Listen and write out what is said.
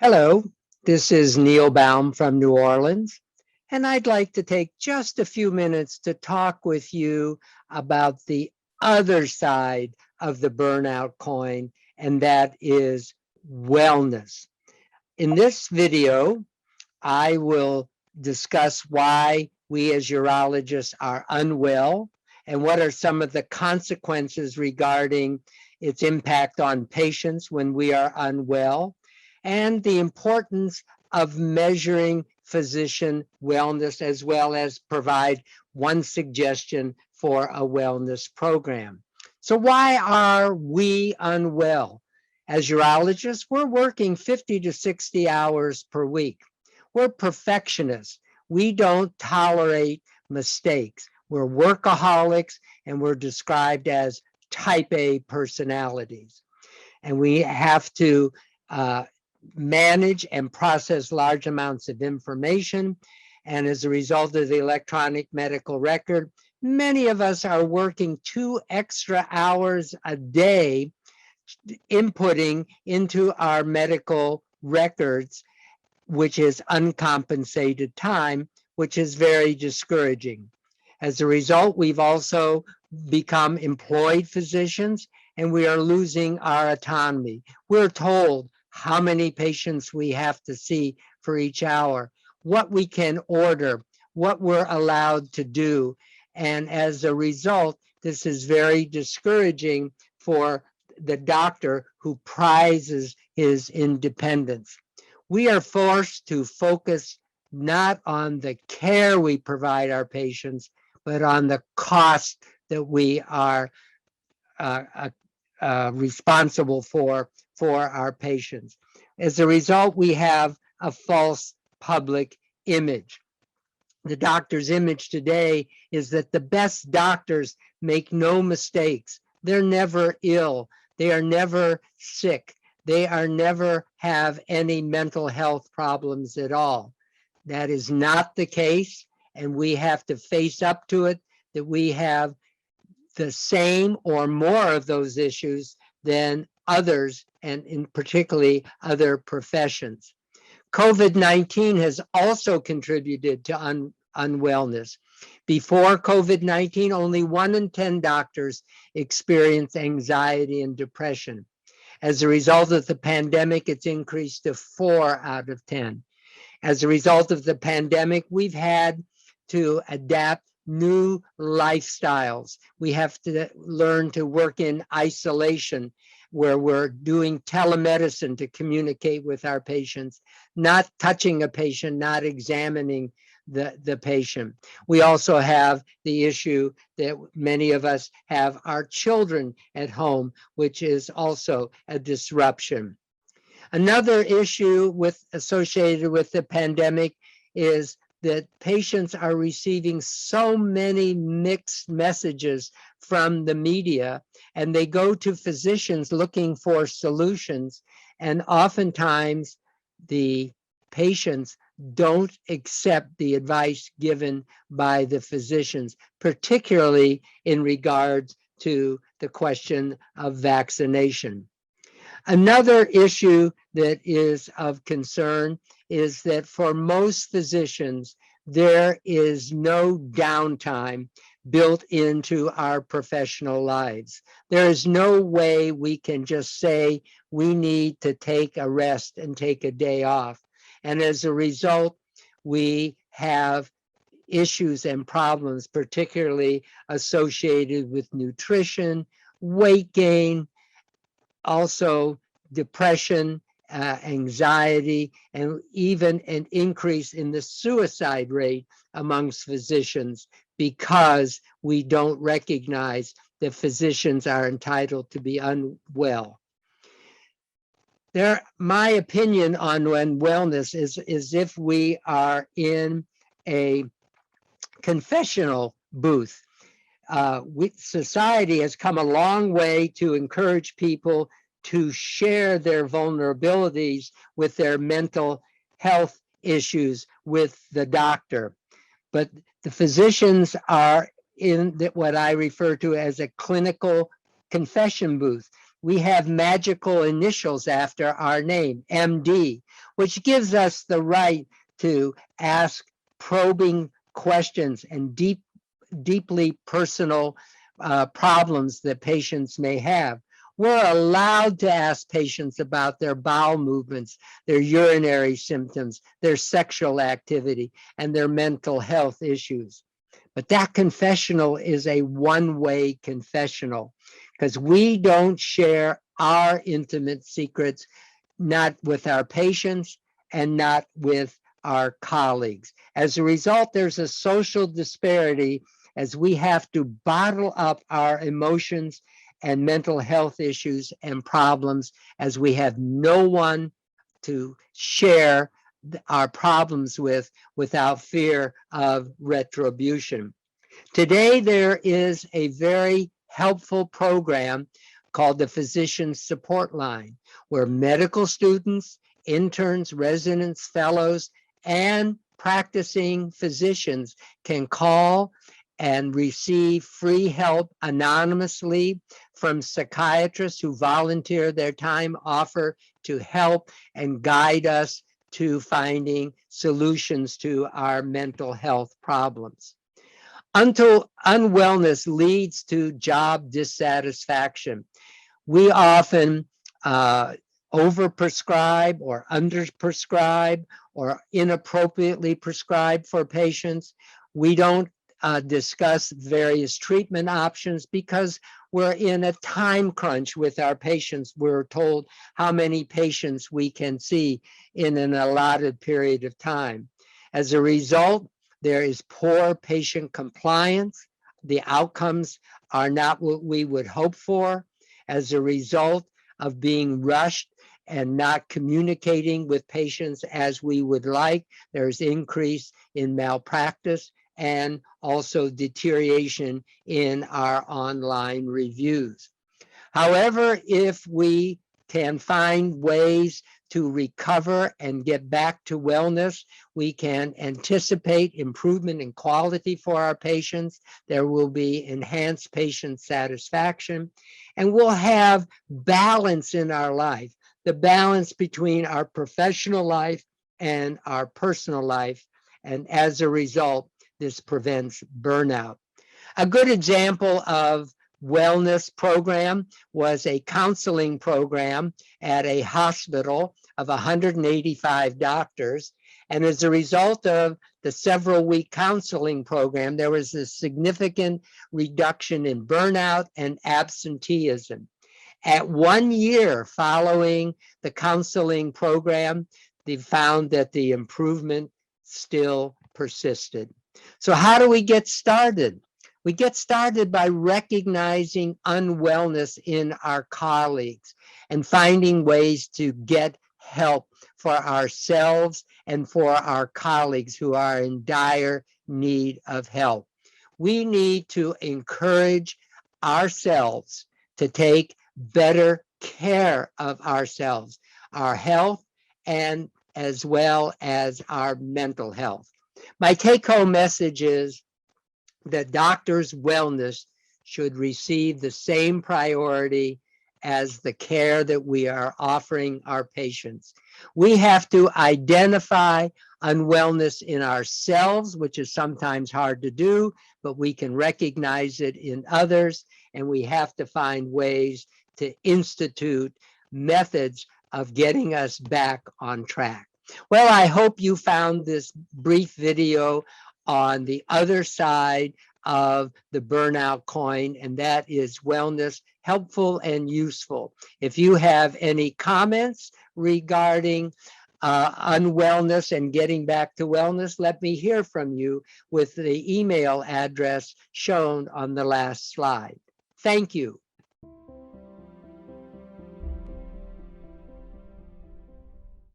Hello, this is Neil Baum from New Orleans, and I'd like to take just a few minutes to talk with you about the other side of the burnout coin, and that is wellness. In this video, I will discuss why we as urologists are unwell and what are some of the consequences regarding its impact on patients when we are unwell, and the importance of measuring physician wellness, as well as provide one suggestion for a wellness program. So why are we unwell? As urologists, we're working 50 to 60 hours per week. We're perfectionists. We don't tolerate mistakes. We're workaholics, and we're described as type A personalities. And we have to manage and process large amounts of information. And as a result of the electronic medical record, many of us are working 2 extra hours a day inputting into our medical records, which is uncompensated time, which is very discouraging. As a result, we've also become employed physicians, and we are losing our autonomy. We're told how many patients we have to see for each hour, what we can order, what we're allowed to do. And as a result, this is very discouraging for the doctor who prizes his independence. We are forced to focus not on the care we provide our patients, but on the cost that we are responsible for our patients. As a result, we have a false public image. The doctor's image today is that the best doctors make no mistakes. They're never ill. They are never sick. They are never have any mental health problems at all. That is not the case, and we have to face up to it, that we have the same or more of those issues than others, and in particularly other professions. COVID-19 has also contributed to unwellness. Before COVID-19, only 1 in 10 doctors experienced anxiety and depression. As a result of the pandemic, it's increased to 4 out of 10. As a result of the pandemic, we've had to adapt new lifestyles. We have to learn to work in isolation, where we're doing telemedicine to communicate with our patients, not touching a patient, not examining the patient. We also have the issue that many of us have our children at home, which is also a disruption. Another issue associated with the pandemic is that patients are receiving so many mixed messages from the media, and they go to physicians looking for solutions, and oftentimes the patients don't accept the advice given by the physicians, particularly in regards to the question of vaccination. Another issue that is of concern is that for most physicians, there is no downtime built into our professional lives. There is no way we can just say we need to take a rest and take a day off. And as a result, we have issues and problems, particularly associated with nutrition, weight gain, also depression, anxiety, and even an increase in the suicide rate amongst physicians, because we don't recognize that physicians are entitled to be unwell. My opinion on wellness is if we are in a confessional booth. Society has come a long way to encourage people to share their vulnerabilities with their mental health issues with the doctor. But the physicians are in what I refer to as a clinical confession booth. We have magical initials after our name, MD. which gives us the right to ask probing questions and deeply personal problems that patients may have. We're allowed to ask patients about their bowel movements, their urinary symptoms, their sexual activity, and their mental health issues. But that confessional is a one-way confessional because we don't share our intimate secrets, not with our patients and not with our colleagues. As a result, there's a social disparity as we have to bottle up our emotions and mental health issues and problems as we have no one to share our problems with without fear of retribution. Today, there is a very helpful program called the Physician Support Line, where medical students, interns, residents, fellows, and practicing physicians can call and receive free help anonymously from psychiatrists who volunteer their time, offer to help and guide us to finding solutions to our mental health problems. Until unwellness leads to job dissatisfaction. We often overprescribe or underprescribe or inappropriately prescribe for patients. We don't discuss various treatment options because we're in a time crunch with our patients. We're told how many patients we can see in an allotted period of time. As a result, there is poor patient compliance. The outcomes are not what we would hope for. As a result of being rushed and not communicating with patients as we would like, there's increase in malpractice and also deterioration in our online reviews. However, if we can find ways to recover and get back to wellness, we can anticipate improvement in quality for our patients. There will be enhanced patient satisfaction, and we'll have balance in our life, the balance between our professional life and our personal life. And as a result, this prevents burnout. A good example of wellness program was a counseling program at a hospital of 185 doctors. And as a result of the several-week counseling program, there was a significant reduction in burnout and absenteeism. At 1 year following the counseling program, they found that the improvement still persisted. So how do we get started? We get started by recognizing unwellness in our colleagues and finding ways to get help for ourselves and for our colleagues who are in dire need of help. We need to encourage ourselves to take better care of ourselves, our health, and as well as our mental health. My take-home message is that doctors' wellness should receive the same priority as the care that we are offering our patients. We have to identify unwellness in ourselves, which is sometimes hard to do, but we can recognize it in others, and we have to find ways to institute methods of getting us back on track. Well, I hope you found this brief video on the other side of the burnout coin, and that is wellness, helpful and useful. If you have any comments regarding unwellness and getting back to wellness, let me hear from you with the email address shown on the last slide. Thank you.